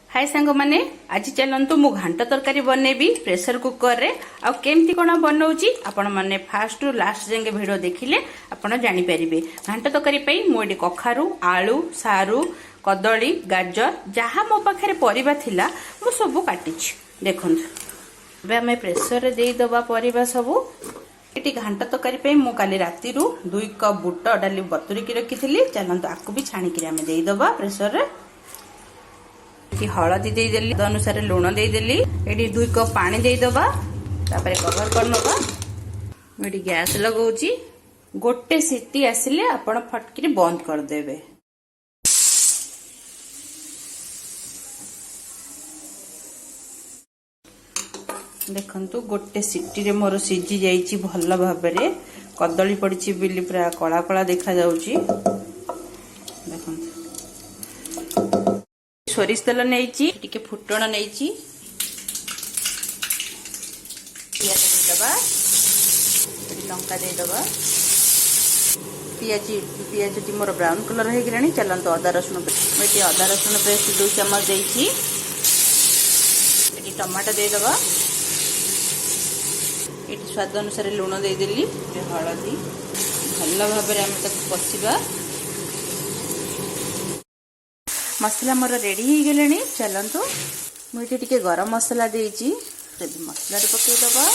हाय सांग माने आज चलतु मु घांट तरकारी बनैबी प्रेशर कुकर रे आ केमती कोन बनाउची आपण माने फास्ट रु लास्ट जंगे वीडियो देखिले आपण जानि परिबे। घांट तरकारी पई मु एडी कखारु आलू सारू कदली गाजर जहा मो पाखरे परिबा थिला मु सब काटिछि। देखंतु बे हमें प्रेशर रे देई दबा परिबा सब। एटी घांट तरकारी पई मु काली राती रु 2 कप बुट डाली बतुरी की रखिथिली। चलंतु आकु भी छाणी के हमें देई दबा प्रेशर रे। हलदी देदेली अनुसार लुण देदेली। ये 2 कप पानी देदबा तापर कवर करनबा। मैं गैस लगाउची गोटे सीटी आसिले आपण फटकी बंद कर देबे। देखंतु गोटे सीटी रे मोर सिजी जाईची भल्ला भाबरे। कदली पड़ीची बिली पूरा कला कला देखा जाउची। देखंतु सोरिष तेल नहीं टिके फुटण नहीं पियाज देदबा लंका देदबा। पियाज टी मोर ब्राउन कलर हो गलानी। चलंतु अदा रसुण मैं अदा रसुण पेस्ट 2 चम्मच देइछि। टमाटो देदबा। ये स्वाद अनुसार लुण देदेली। हलदी भल भाव कषिबा। मसला मोर रेडी हो गले। चलतु मुझे टिके गरम मसला देइछि मसला रे पके दबा।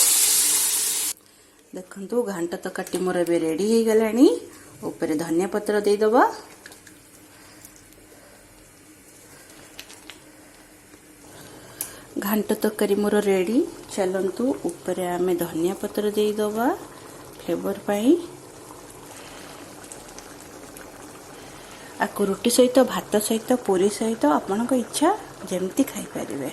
देखंतु घांट तरकारी मोर बे रेडी हो गलानी। ऊपर धनिया पत्र दे दबा। घांट तरकारी मोर रेडी। चलतु ऊपर आमे धनिया पत्र दे दबा फ्लेवर पाई। आकु रुटी सहित भात सहित पूरी सहित आपन इच्छा जमती खाई पारिबे।